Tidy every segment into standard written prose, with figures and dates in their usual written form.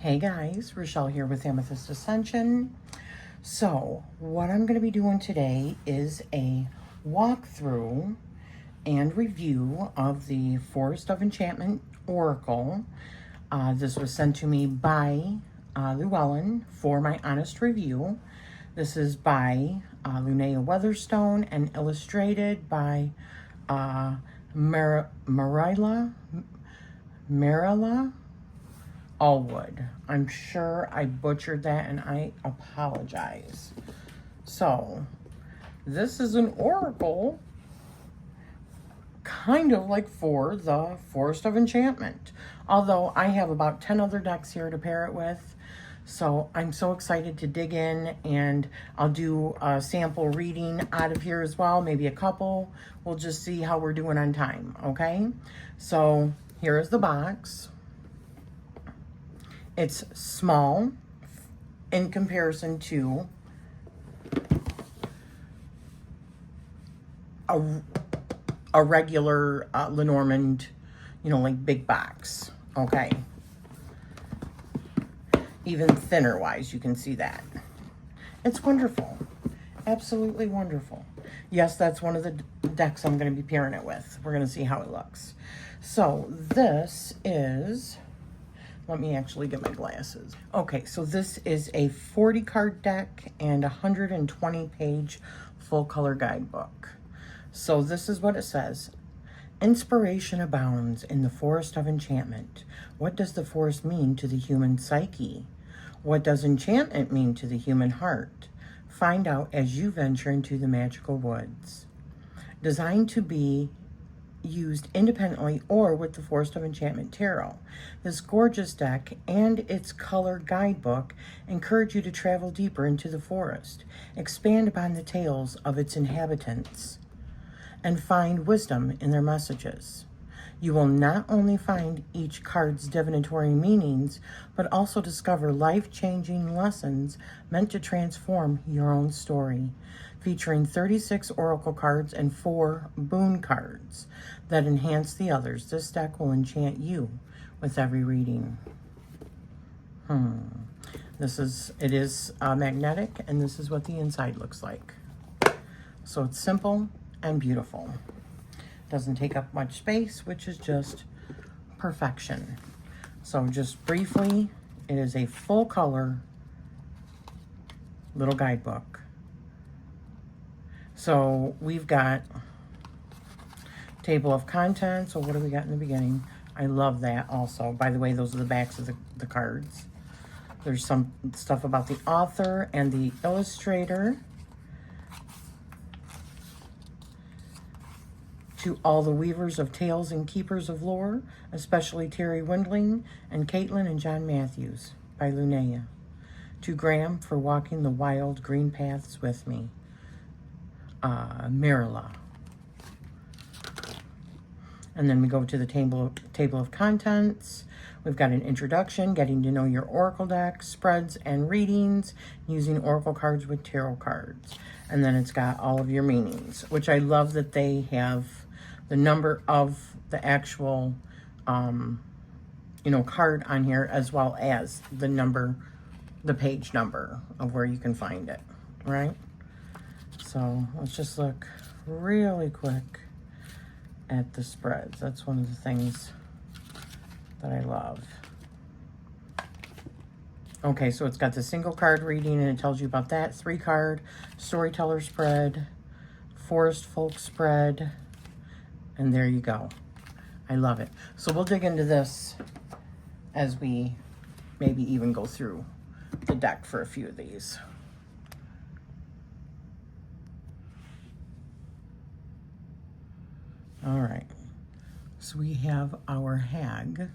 Hey guys, Rochelle here with Amethyst Ascension. So what I'm going to be doing today is a walkthrough and review of the Forest of Enchantment Oracle. This was sent to me by Llewellyn for my honest review. This is by Lunea Weatherstone and illustrated by Marilla Allwood. I'm sure I butchered that and I apologize. So, this is an oracle kind of like for the Forest of Enchantment. Although I have about 10 other decks here to pair it with. So I'm so excited to dig in, and I'll do a sample reading out of here as well, maybe a couple. We'll just see how we're doing on time, okay? So here is the box. It's small in comparison to a regular Lenormand, like big box, okay? Even thinner wise, you can see that. It's wonderful. Absolutely wonderful. Yes, that's one of the decks I'm going to be pairing it with. We're going to see how it looks. So this is... Let me actually get my glasses. Okay, so this is a 40 card deck and a 120 page full color guidebook. So this is what it says. Inspiration abounds in the Forest of Enchantment. What does the forest mean to the human psyche? What does enchantment mean to the human heart? Find out as you venture into the magical woods. Designed to be used independently or with the Forest of Enchantment Tarot. This gorgeous deck and its color guidebook encourage you to travel deeper into the forest, expand upon the tales of its inhabitants, and find wisdom in their messages. You will not only find each card's divinatory meanings, but also discover life-changing lessons meant to transform your own story. Featuring 36 oracle cards and 4 boon cards that enhance the others, this deck will enchant you with every reading. It is magnetic, and this is what the inside looks like. So it's simple and beautiful. Doesn't take up much space, which is just perfection. So just briefly, it is a full color little guidebook. So we've got table of contents. So what do we got in the beginning? I love that also. By the way, those are the backs of the cards. There's some stuff about the author and the illustrator. To all the weavers of tales and keepers of lore, especially Terry Windling and Caitlin and John Matthews by Lunea. To Graham for walking the wild green paths with me. Marilla. And then we go to the table of contents. We've got an introduction, getting to know your oracle deck, spreads and readings, using oracle cards with tarot cards. And then it's got all of your meanings, which I love that they have the number of the actual, card on here, as well as the number, the page number of where you can find it, right? So let's just look really quick at the spreads. That's one of the things that I love. Okay, so it's got the single card reading, and it tells you about that. 3 card storyteller spread, forest folk spread, and there you go. I love it. So we'll dig into this as we maybe even go through the deck for a few of these. All right, so we have our hag.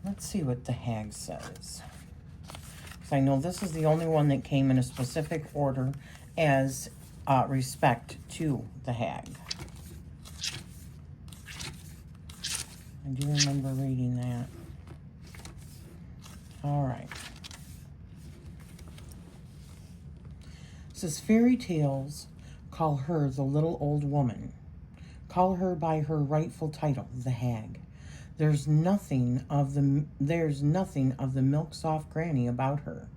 Let's see what the hag says. Because I know this is the only one that came in a specific order as respect to the hag. I do remember reading that. All right. It says, fairy tales call her the little old woman. Call her by her rightful title, the hag. There's nothing of the milk soft granny about her.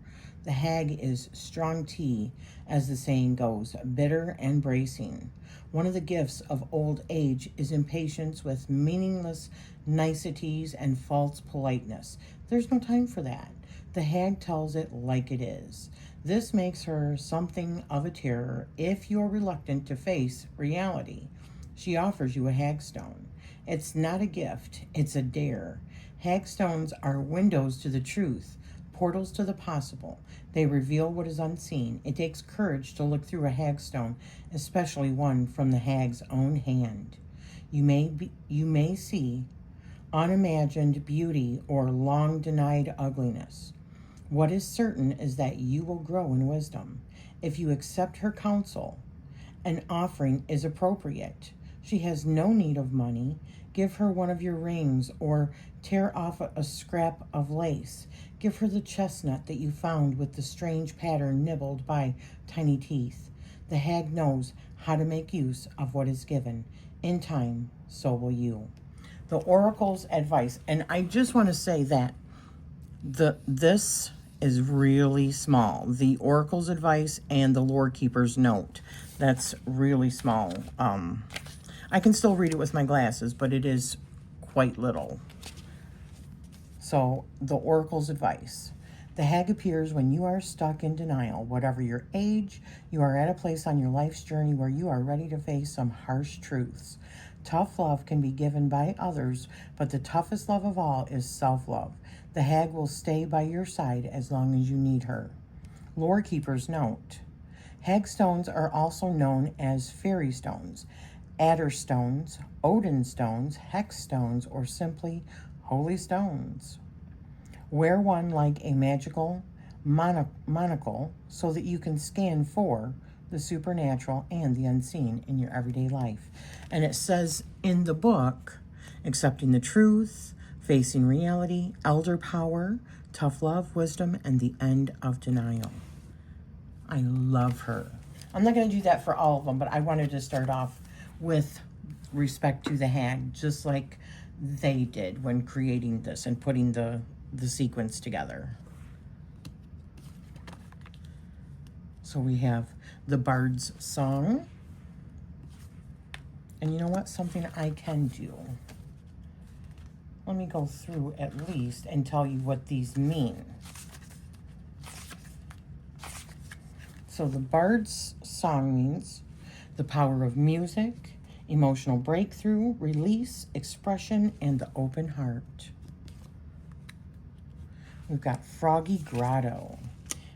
The hag is strong tea, as the saying goes, bitter and bracing. One of the gifts of old age is impatience with meaningless niceties and false politeness. There's no time for that. The hag tells it like it is. This makes her something of a terror if you're reluctant to face reality. She offers you a hagstone. It's not a gift, it's a dare. Hagstones are windows to the truth, portals to the possible. They reveal what is unseen. It takes courage to look through a hagstone, especially one from the hag's own hand. You may see unimagined beauty or long denied ugliness. What is certain is that you will grow in wisdom. If you accept her counsel, an offering is appropriate. She has no need of money. Give her one of your rings or tear off a scrap of lace. Give her the chestnut that you found with the strange pattern nibbled by tiny teeth. The hag knows how to make use of what is given. In time, so will you. The oracle's advice, and I just want to say that this is really small. The oracle's advice and the lore keeper's note. That's really small. I can still read it with my glasses, but it is quite little. So, the oracle's advice. The hag appears when you are stuck in denial. Whatever your age, you are at a place on your life's journey where you are ready to face some harsh truths. Tough love can be given by others, but the toughest love of all is self-love. The hag will stay by your side as long as you need her. Lore keeper's note. Hagstones are also known as fairy stones, adder stones, Odin stones, hex stones, or simply holy stones. Wear one like a magical monocle so that you can scan for the supernatural and the unseen in your everyday life. And it says in the book, accepting the truth, facing reality, elder power, tough love, wisdom, and the end of denial. I love her. I'm not going to do that for all of them, but I wanted to start off with respect to the hag, just like they did when creating this and putting the sequence together. So we have the Bard's Song. And you know what? Something I can do. Let me go through at least and tell you what these mean. So the Bard's Song means the power of music, emotional breakthrough, release, expression, and the open heart. We've got Froggy Grotto,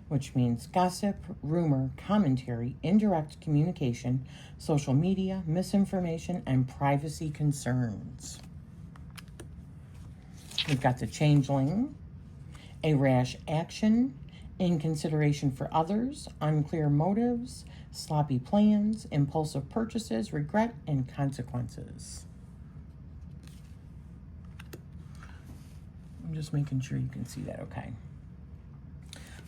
which means gossip, rumor, commentary, indirect communication, social media, misinformation, and privacy concerns. We've got the Changeling, a rash action, inconsideration for others, unclear motives, sloppy plans, impulsive purchases, regret, and consequences. I'm just making sure you can see that okay.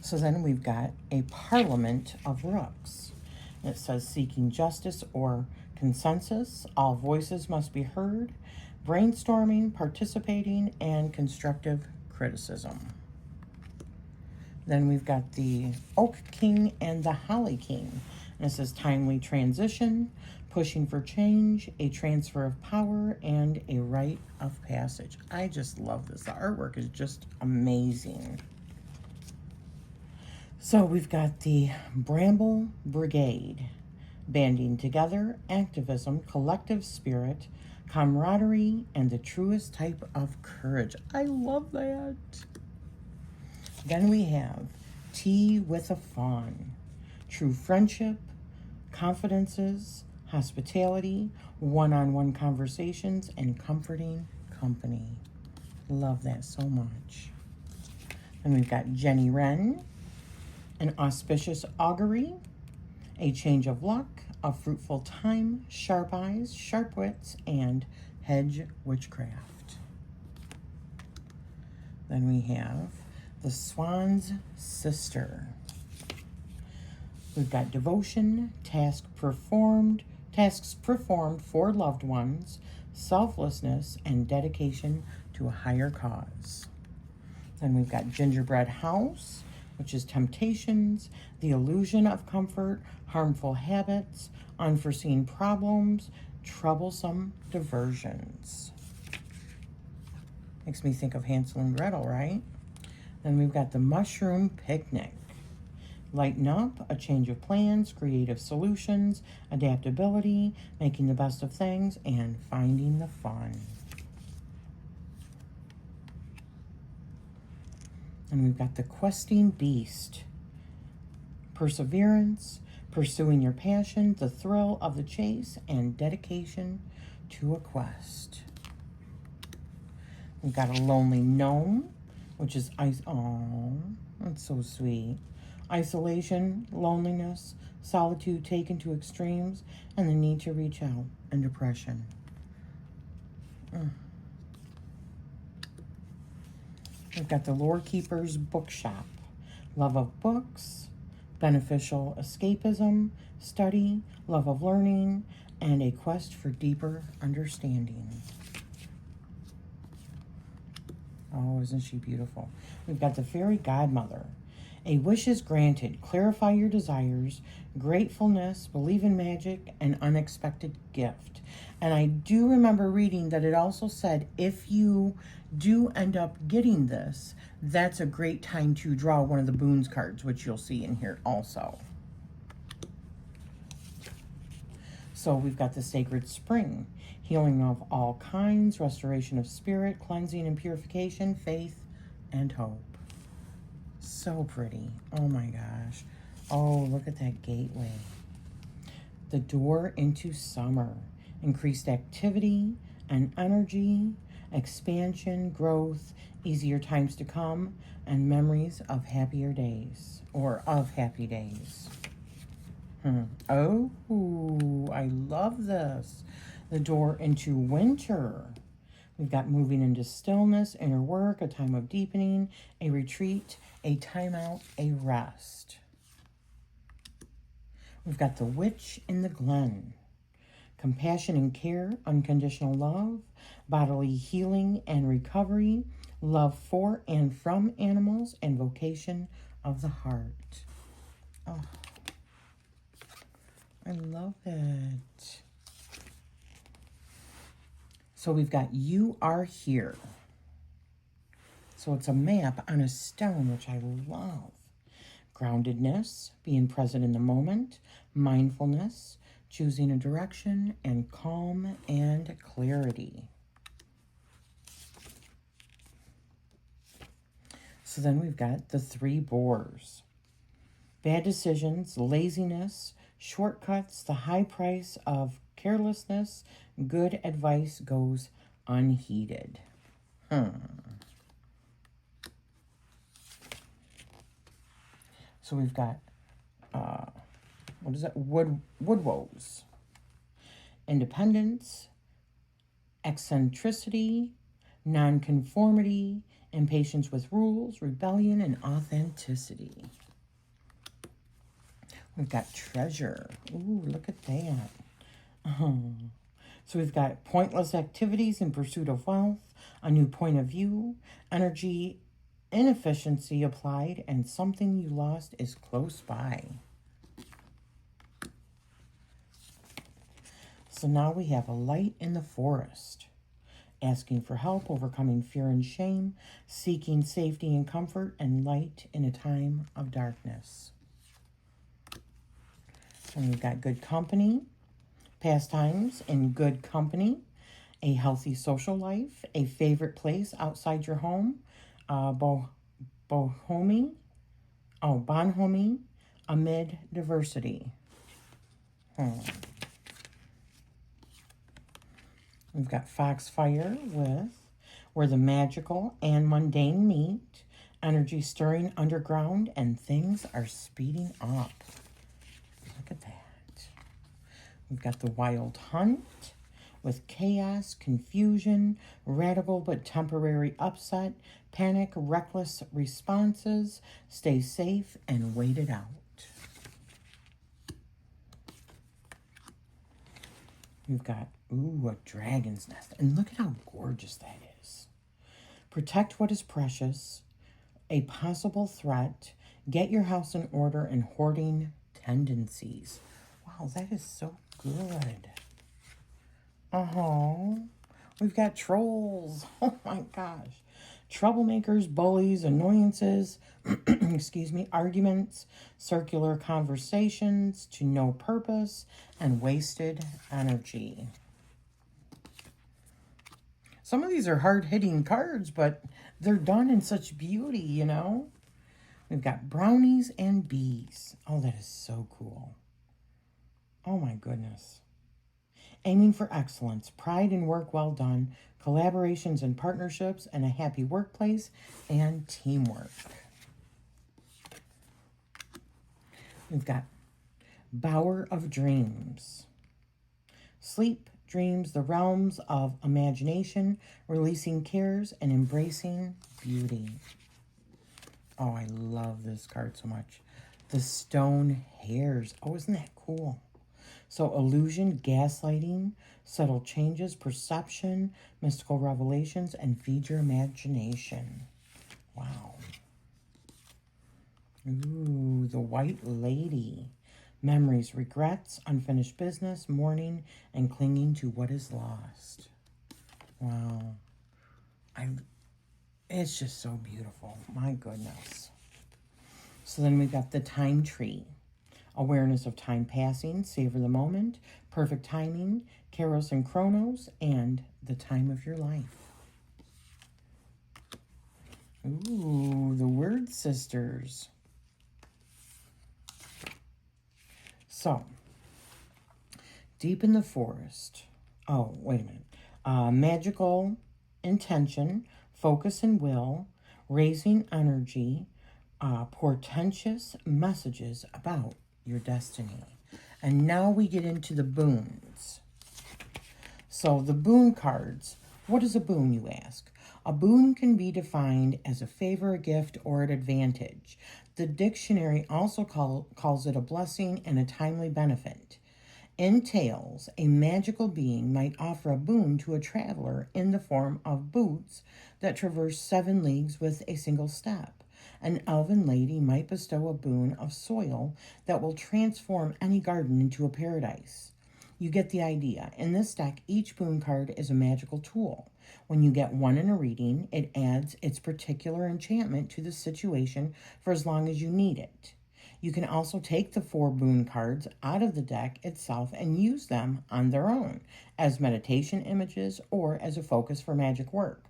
So then we've got a Parliament of Rooks. It says seeking justice or consensus, all voices must be heard, brainstorming, participating, and constructive criticism. Then we've got the Oak King and the Holly King. And it says timely transition, pushing for change, a transfer of power, and a rite of passage. I just love this. The artwork is just amazing. So we've got the Bramble Brigade, banding together, activism, collective spirit, camaraderie, and the truest type of courage. I love that. Then we have Tea with a Fawn, true friendship, confidences, hospitality, one-on-one conversations, and comforting company. Love that so much. And we've got Jenny Wren, an auspicious augury, a change of luck, a fruitful time, sharp eyes, sharp wits, and hedge witchcraft. Then we have the Swan's Sister. We've got devotion, tasks performed for loved ones, selflessness, and dedication to a higher cause. Then we've got gingerbread house, which is temptations, the illusion of comfort, harmful habits, unforeseen problems, troublesome diversions. Makes me think of Hansel and Gretel, right? Then we've got the mushroom picnic. Lighten up, a change of plans, creative solutions, adaptability, making the best of things, and finding the fun. And we've got the questing beast. Perseverance, pursuing your passion, the thrill of the chase, and dedication to a quest. We've got a lonely gnome, which is oh, that's so sweet. Isolation, loneliness, solitude taken to extremes, and the need to reach out, and depression. We've got the Lore Keeper's Bookshop. Love of books, beneficial escapism, study, love of learning, and a quest for deeper understanding. Oh, isn't she beautiful? We've got the Fairy Godmother. A wish is granted. Clarify your desires, gratefulness, believe in magic, and unexpected gift. And I do remember reading that it also said if you do end up getting this, that's a great time to draw one of the Boons cards, which you'll see in here also. So we've got the Sacred Spring. Healing of all kinds, restoration of spirit, cleansing and purification, faith, and hope. So pretty. Oh my gosh. Oh, look at that gateway. The door into summer. Increased activity and energy, expansion, growth, easier times to come, and memories of happier days, or of happy days. Oh, I love this. The door into winter. We've got moving into stillness, inner work, a time of deepening, a retreat, a timeout, a rest. We've got the Witch in the Glen. Compassion and care, unconditional love, bodily healing and recovery, love for and from animals, and vocation of the heart. Oh, I love it. So we've got You Are Here. So it's a map on a stone, which I love. Groundedness, being present in the moment, mindfulness, choosing a direction, and calm and clarity. So then we've got the 3 boars. Bad decisions, laziness, shortcuts, the high price of carelessness, good advice goes unheeded. So we've got, what is that? Woodwoes. Independence, eccentricity, nonconformity, impatience with rules, rebellion, and authenticity. We've got treasure. Ooh, look at that. So we've got pointless activities in pursuit of wealth, a new point of view, energy, inefficiency applied, and something you lost is close by. So now we have a light in the forest. Asking for help, overcoming fear and shame, seeking safety and comfort, and light in a time of darkness. And we've got good company, pastimes in good company, a healthy social life, a favorite place outside your home, bonhomie, amid diversity. We've got Foxfire with where the magical and mundane meet, energy stirring underground, and things are speeding up. Look at that. We've got the Wild Hunt with chaos, confusion, radical but temporary upset, panic, reckless responses, stay safe, and wait it out. We've got, ooh, a dragon's nest. And look at how gorgeous that is. Protect what is precious, a possible threat, get your house in order, and hoarding tendencies. Wow, that is so good. We've got trolls. Oh my gosh. Troublemakers, bullies, annoyances, excuse me, arguments, circular conversations to no purpose, and wasted energy. Some of these are hard-hitting cards, but they're done in such beauty, you know? We've got brownies and bees. Oh, that is so cool. Oh my goodness. Aiming for excellence, pride in work well done, collaborations and partnerships, and a happy workplace and teamwork. We've got Bower of Dreams. Sleep, dreams, the realms of imagination, releasing cares and embracing beauty. Oh, I love this card so much. The Stone Hairs. Oh, isn't that cool? So illusion, gaslighting, subtle changes, perception, mystical revelations, and feed your imagination. Wow. Ooh, the White Lady. Memories, regrets, unfinished business, mourning, and clinging to what is lost. Wow. It's just so beautiful. My goodness. So then we've got the Time Tree. Awareness of time passing, savor the moment, perfect timing, Kairos and Chronos, and the time of your life. Ooh, the Word Sisters. So, deep in the forest. Oh, wait a minute. Magical intention, focus and will, raising energy, portentous messages about your destiny. And now we get into the boons. So the boon cards. What is a boon, you ask? A boon can be defined as a favor, a gift, or an advantage. The dictionary also calls it a blessing and a timely benefit. In tales, a magical being might offer a boon to a traveler in the form of boots that traverse 7 leagues with a single step. An elven lady might bestow a boon of soil that will transform any garden into a paradise. You get the idea. In this deck, each boon card is a magical tool. When you get one in a reading, it adds its particular enchantment to the situation for as long as you need it. You can also take the 4 boon cards out of the deck itself and use them on their own as meditation images or as a focus for magic work.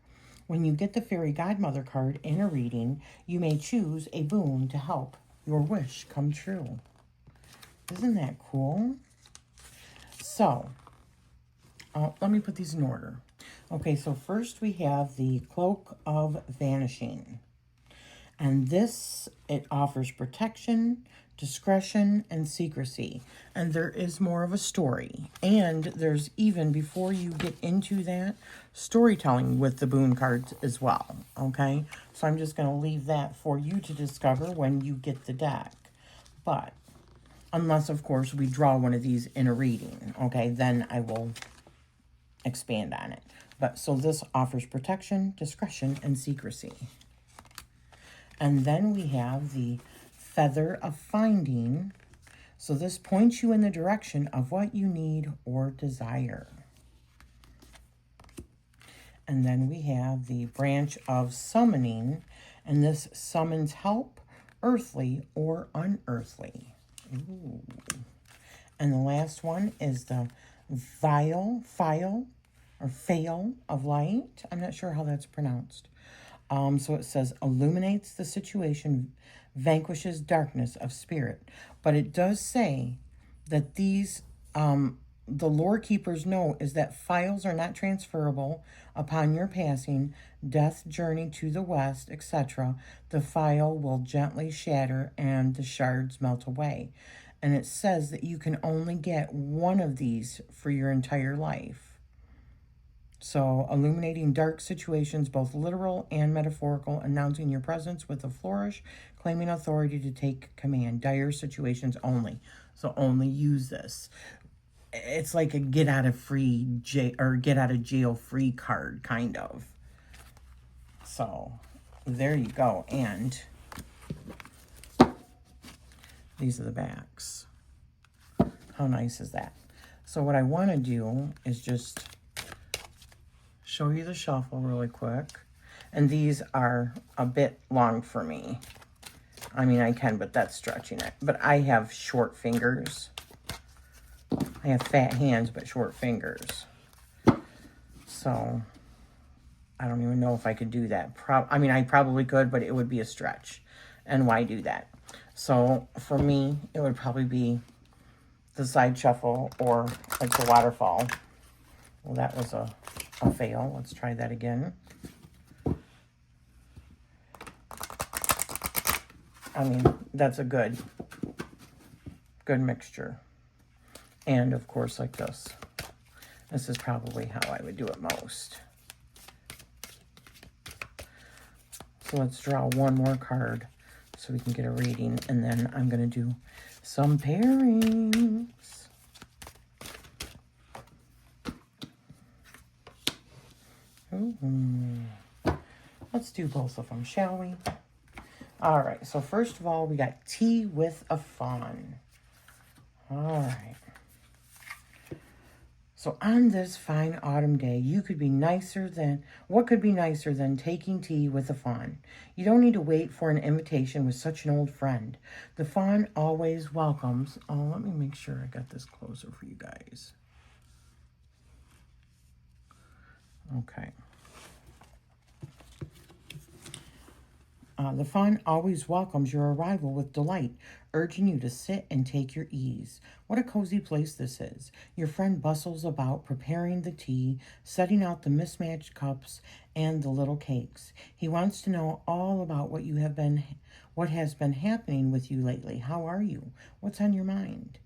When you get the Fairy Godmother card in a reading, you may choose a boon to help your wish come true. Isn't that cool? So, let me put these in order. Okay, so first we have the Cloak of Vanishing. And this, it offers protection, discretion, and secrecy. And there is more of a story. And there's even, before you get into that, storytelling with the boon cards as well. Okay? So I'm just going to leave that for you to discover when you get the deck. But, unless, of course, we draw one of these in a reading. Okay? Then I will expand on it. But, so this offers protection, discretion, and secrecy. And then we have the Feather of Finding. So this points you in the direction of what you need or desire. And then we have the Branch of Summoning. And this summons help, earthly or unearthly. Ooh. And the last one is the File of Light. I'm not sure how that's pronounced. So it says, illuminates the situation, vanquishes darkness of spirit. But it does say that these, the lore keepers know is that files are not transferable upon your passing, death, journey to the west, etc. The file will gently shatter and the shards melt away. And it says that you can only get one of these for your entire life. So, illuminating dark situations, both literal and metaphorical, announcing your presence with a flourish, claiming authority to take command, dire situations only. So, only use this. It's like a get out of jail free card, kind of. So there you go. And these are the backs. How nice is that? So what I want to do is just show you the shuffle really quick. And these are a bit long for me. I mean, I can, but that's stretching it. But I have short fingers. I have fat hands, but short fingers. So I don't even know if I could do that. I mean, I probably could, but it would be a stretch. And why do that? So for me, it would probably be the side shuffle or like the waterfall. Well, that was a fail. Let's try that again. I mean, that's a good mixture. And of course, like this. This is probably how I would do it most. So let's draw one more card so we can get a reading. And then I'm going to do some pairings. Ooh. Let's do both of them, shall we? All right, so first of all, we got tea with a fawn. All right. So on this fine autumn day, what could be nicer than taking tea with a fawn? You don't need to wait for an invitation with such an old friend. The fawn always welcomes. Oh, let me make sure I got this closer for you guys. Okay. The fawn always welcomes your arrival with delight, urging you to sit and take your ease. What a cozy place this is. Your friend bustles about preparing the tea, setting out the mismatched cups and the little cakes. He wants to know all about what has been happening with you lately. How are you? What's on your mind?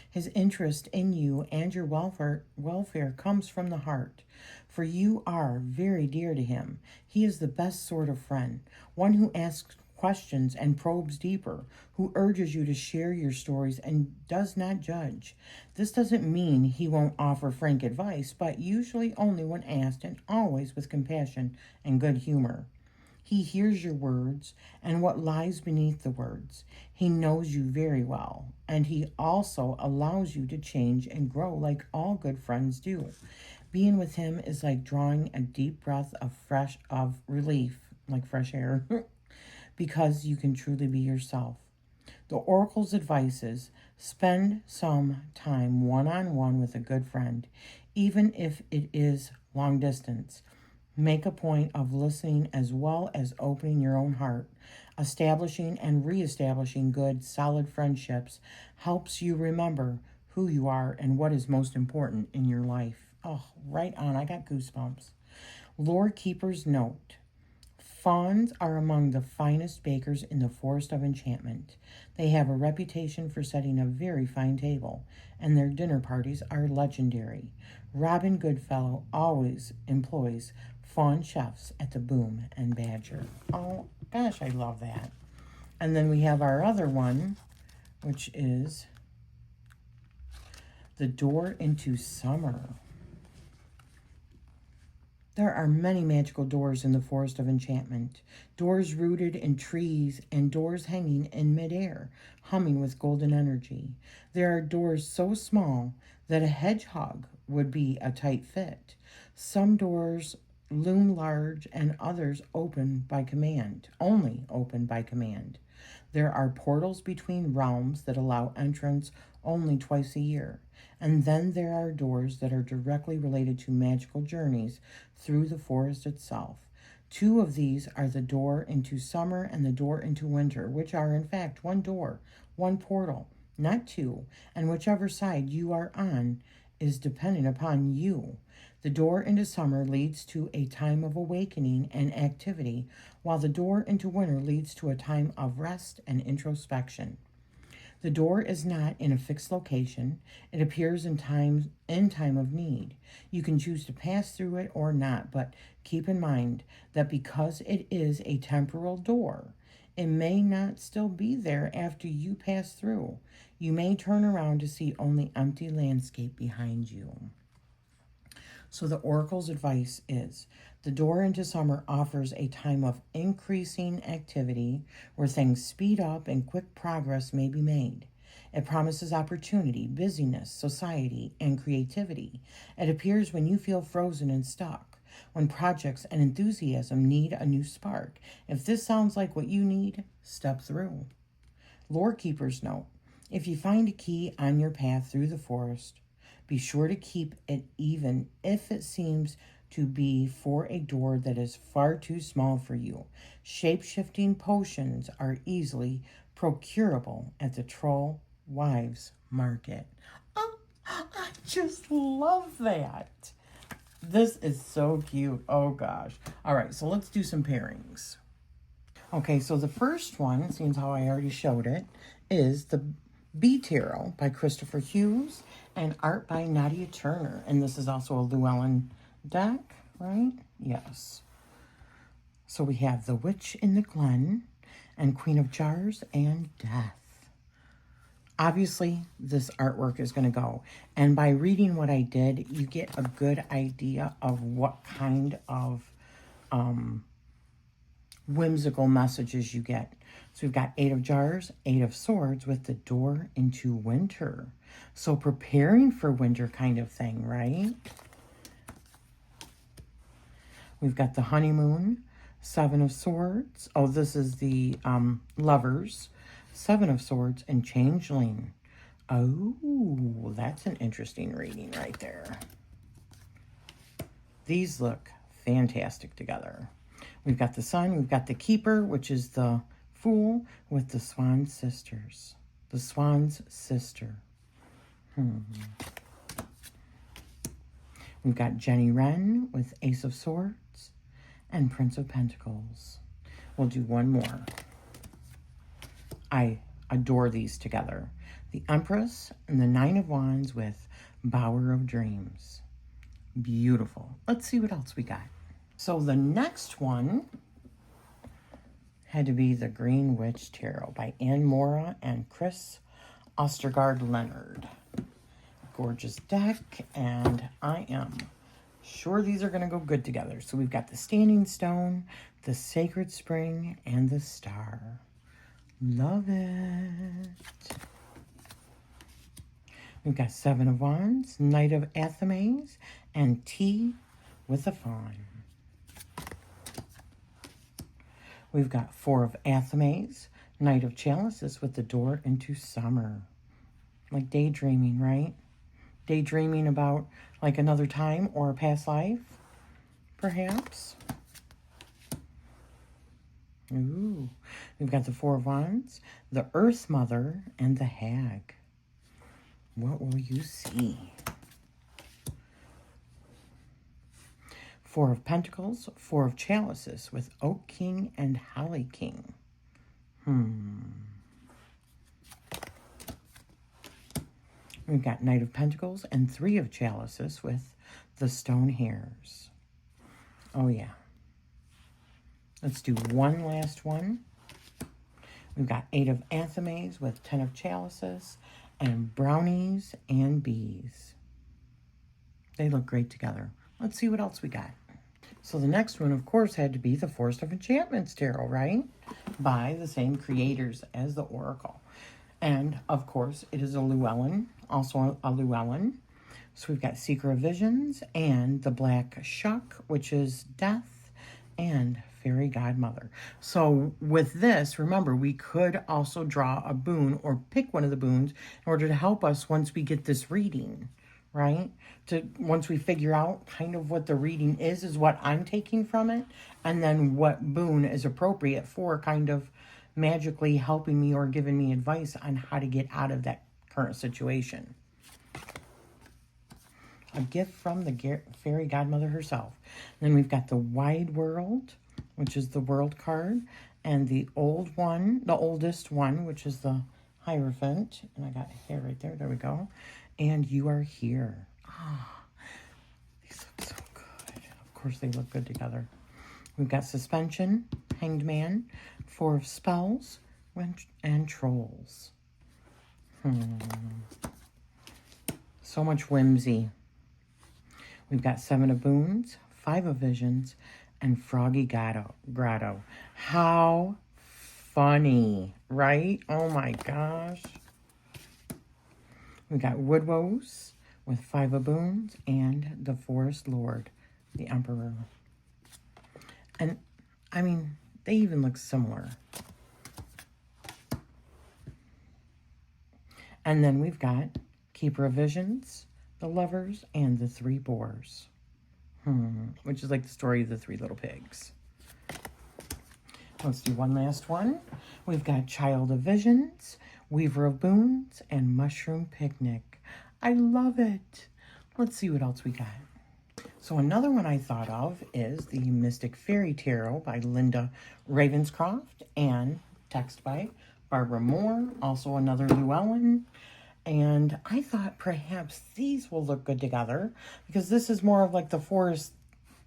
His interest in you and your welfare comes from the heart, for you are very dear to him. He is the best sort of friend, one who asks questions and probes deeper, who urges you to share your stories and does not judge. This doesn't mean he won't offer frank advice, but usually only when asked and always with compassion and good humor. He hears your words and what lies beneath the words. He knows you very well, and he also allows you to change and grow like all good friends do. Being with him is like drawing a deep breath of relief, like fresh air, because you can truly be yourself. The Oracle's advice is spend some time one-on-one with a good friend, even if it is long distance. Make a point of listening as well as opening your own heart. Establishing and reestablishing good, solid friendships helps you remember who you are and what is most important in your life. Oh, right on. I got goosebumps. Lore Keeper's note. Fawns are among the finest bakers in the Forest of Enchantment. They have a reputation for setting a very fine table, and their dinner parties are legendary. Robin Goodfellow always employs fawn chefs at the Boon and Badger. Oh, gosh, I love that. And then we have our other one, which is the door into summer. There are many magical doors in the Forest of Enchantment. Doors rooted in trees and doors hanging in midair, humming with golden energy. There are doors so small that a hedgehog would be a tight fit. Some doors loom large and others open by command, only open by command. There are portals between realms that allow entrance only twice a year. And then there are doors that are directly related to magical journeys through the forest itself. Two of these are the door into summer and the door into winter, which are in fact one door, one portal, not two, and whichever side you are on is dependent upon you. The door into summer leads to a time of awakening and activity, while the door into winter leads to a time of rest and introspection. The door is not in a fixed location. It appears in time of need. You can choose to pass through it or not, but keep in mind that because it is a temporal door, it may not still be there after you pass through. You may turn around to see only empty landscape behind you. So the Oracle's advice is, the door into summer offers a time of increasing activity where things speed up and quick progress may be made. It promises opportunity, busyness, society, and creativity. It appears when you feel frozen and stuck, when projects and enthusiasm need a new spark. If this sounds like what you need, step through. Lore Keeper's note: if you find a key on your path through the forest, be sure to keep it even if it seems to be for a door that is far too small for you. Shape-shifting potions are easily procurable at the Troll Wives Market. Oh, I just love that. This is so cute. Oh gosh. All right, so let's do some pairings. Okay, so the first one, seems how I already showed it, is the Bee Tarot by Christopher Hughes and art by Nadia Turner. And this is also a Llewellyn deck, right? Yes. So we have the Witch in the Glen and Queen of Jars and Death. Obviously, this artwork is going to go. And by reading what I did, you get a good idea of what kind of whimsical messages you get. So we've got 8 of Jars, 8 of Swords with the door into winter. So preparing for winter kind of thing, right? We've got the Honeymoon, 7 of Swords. Oh, this is the Lovers, 7 of Swords, and Changeling. Oh, that's an interesting reading right there. These look fantastic together. We've got the Sun, we've got the Keeper, which is the Fool, with the Swan Sisters. The Swan's Sister. We've got Jenny Wren with Ace of Swords and Prince of Pentacles. We'll do one more. I adore these together. The Empress and the 9 of Wands with Bower of Dreams. Beautiful. Let's see what else we got. So the next one had to be the Green Witch Tarot by Anne Mora and Chris Ostergaard-Leonard. Gorgeous deck, and I am sure these are going to go good together. So we've got the Standing Stone, the Sacred Spring, and the Star. Love it. We've got 7 of Wands, Knight of Athames, and Tea with a Fawn. We've got 4 of Athames, Knight of Chalices with the door into summer. Like daydreaming, right? Daydreaming about like another time or a past life, perhaps. Ooh, we've got the 4 of Wands, the Earth Mother, and the Hag. What will you see? 4 of Pentacles, 4 of Chalices with Oak King and Holly King. We've got Knight of Pentacles and 3 of Chalices with the Stone Hares. Oh, yeah. Let's do one last one. We've got 8 of Athames with 10 of Chalices and Brownies and Bees. They look great together. Let's see what else we got. So the next one, of course, had to be the Forest of Enchantment Tarot, right? By the same creators as the Oracle. And, of course, it is a Llewellyn, also a Llewellyn. So we've got Seeker of Visions and the Black Shuck, which is Death, and Fairy Godmother. So with this, remember, we could also draw a boon or pick one of the boons in order to help us once we get this reading, right? Once we figure out kind of what the reading is what I'm taking from it, and then what boon is appropriate for kind of magically helping me or giving me advice on how to get out of that current situation. A gift from the Fairy Godmother herself. And then we've got the Wide World, which is the World card, and the old one, the oldest one, which is the Hierophant. And I got hair right there. There we go. And You Are Here. Ah, these look so good. Of course, they look good together. We've got Suspension, Hanged Man, 4 of Spells, and Trolls. So much whimsy. We've got 7 of Boons, 5 of Visions, and Froggy Grotto. How funny, right? Oh my gosh. We got Woodwoes with 5 of Boons and the Forest Lord, the Emperor. And, I mean, they even look similar. And then we've got Keeper of Visions, the Lovers, and the 3 Boars. Which is like the story of the 3 little pigs. Let's do one last one. We've got Child of Visions, Weaver of Boons, and Mushroom Picnic. I love it. Let's see what else we got. So another one I thought of is the Mystic Fairy Tarot by Linda Ravenscroft and text by Barbara Moore, also another Llewellyn. And I thought perhaps these will look good together because this is more of like the forest,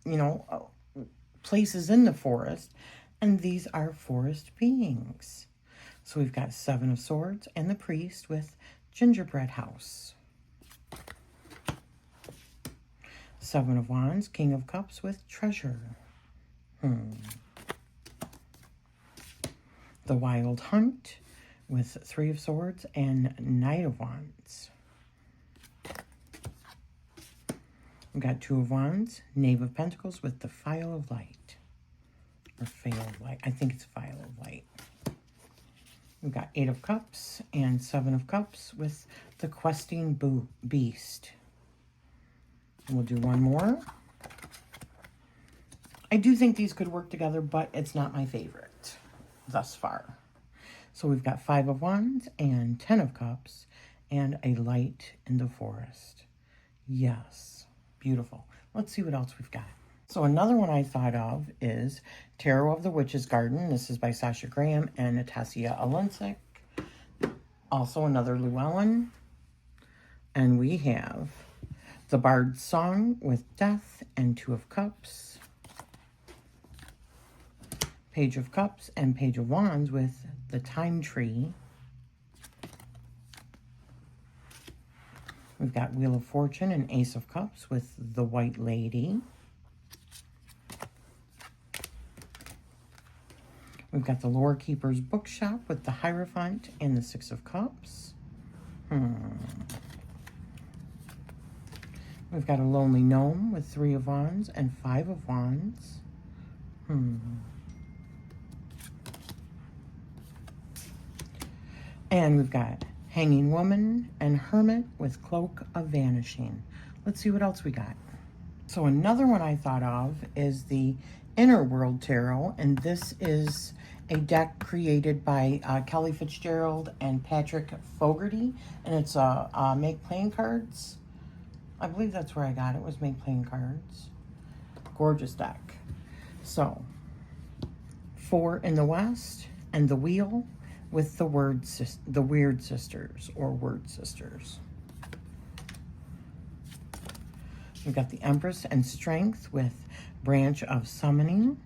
you know, places in the forest. And these are forest beings. So we've got 7 of Swords and the Priest with Gingerbread House. 7 of Wands, King of Cups with Treasure. The Wild Hunt with 3 of Swords and Knight of Wands. We've got 2 of Wands, Knave of Pentacles with the File of Light. Or File of Light. I think it's File of Light. We've got 8 of Cups and 7 of Cups with the Questing Beast. We'll do one more. I do think these could work together, but it's not my favorite thus far. So we've got 5 of Wands and 10 of Cups and a Light in the Forest. Yes, beautiful. Let's see what else we've got. So another one I thought of is Tarot of the Witch's Garden. This is by Sasha Graham and Natasha Alencic. Also another Llewellyn. And we have the Bard's Song with Death and 2 of Cups. Page of Cups and Page of Wands with the Time Tree. We've got Wheel of Fortune and Ace of Cups with the White Lady. We've got the Lore Keeper's Bookshop with the Hierophant and the 6 of Cups. We've got a Lonely Gnome with 3 of Wands and 5 of Wands. And we've got Hanging Woman and Hermit with Cloak of Vanishing. Let's see what else we got. So another one I thought of is the Inner World Tarot, and this is a deck created by Kelly Fitzgerald and Patrick Fogarty, and it's Make Playing Cards. I believe that's where I got it, was Make Playing Cards. Gorgeous deck. So, 4 in the West, and the Wheel with the Weird Sisters, or Word Sisters. We've got the Empress and Strength with Branch of Summoning.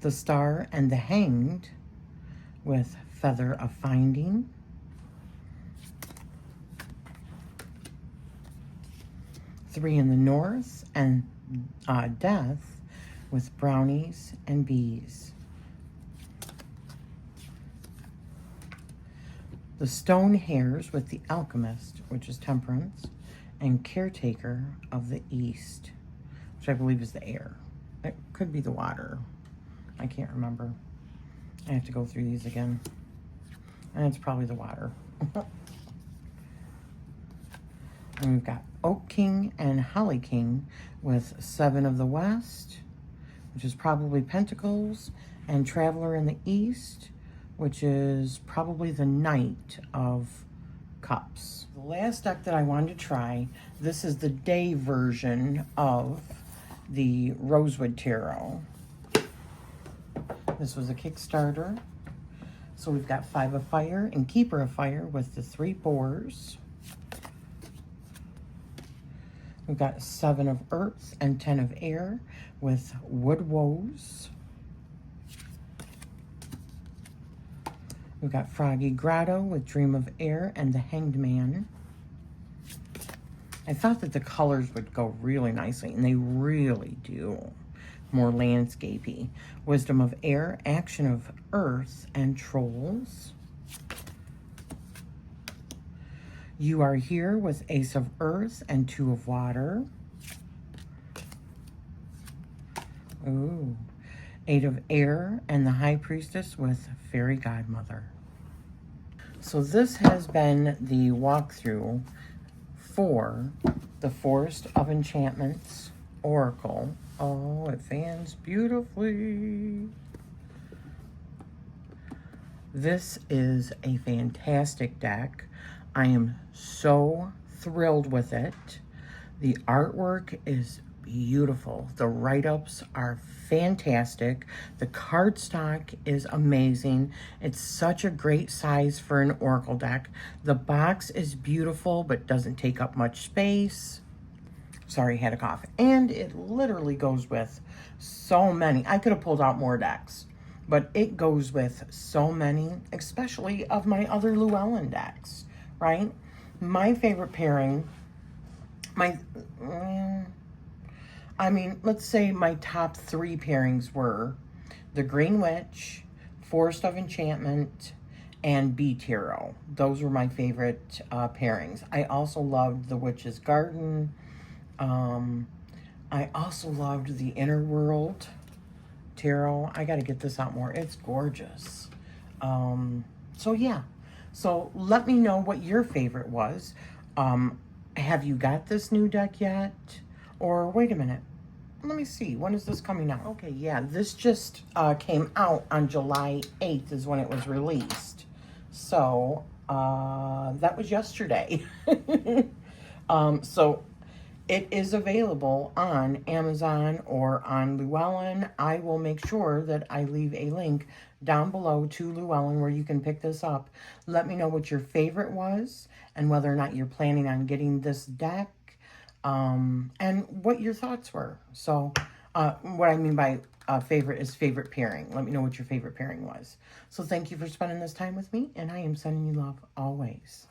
The Star and the Hanged with Feather of Finding. Three in the North and Death with Brownies and Bees. The Stone Hares with the Alchemist, which is Temperance, and Caretaker of the East, which I believe is the air. It could be the water. I can't remember. I have to go through these again. And it's probably the water. And we've got Oak King and Holly King with 7 of the West, which is probably Pentacles, and Traveler in the East, which is probably the Knight of Cups. The last deck that I wanted to try, this is the day version of the Rosewood Tarot. This was a Kickstarter. So we've got 5 of Fire and Keeper of Fire with the 3 Boars. We've got 7 of Earth and 10 of Air with Wood Woes. We've got Froggy Grotto with Dream of Air and the Hanged Man. I thought that the colors would go really nicely, and they really do. More landscapey. Wisdom of Air, Action of Earth, and Trolls. You Are Here with Ace of Earth and Two of Water. Ooh. Eight of Air and the High Priestess with Fairy Godmother. So this has been the walkthrough for the Forest of Enchantment Oracle. Oh, it fans beautifully. This is a fantastic deck. I am so thrilled with it. The artwork is beautiful. The write-ups are fantastic. The cardstock is amazing. It's such a great size for an Oracle deck. The box is beautiful, but doesn't take up much space. Sorry, had a cough. And it literally goes with so many. I could have pulled out more decks, but it goes with so many, especially of my other Llewellyn decks, right? My favorite pairing, let's say my top 3 pairings were the Green Witch, Forest of Enchantment, and Bee Tarot. Those were my favorite pairings. I also loved the Witch's Garden. I also loved the Inner World Tarot. I got to get this out more. It's gorgeous. So yeah. So let me know what your favorite was. Have you got this new deck yet? Or wait a minute. Let me see. When is this coming out? Okay, yeah. This just came out on July 8th is when it was released. So that was yesterday. So it is available on Amazon or on Llewellyn. I will make sure that I leave a link down below to Llewellyn where you can pick this up. Let me know what your favorite was and whether or not you're planning on getting this deck, and what your thoughts were. So what I mean by favorite is favorite pairing. Let me know what your favorite pairing was. So thank you for spending this time with me, and I am sending you love always.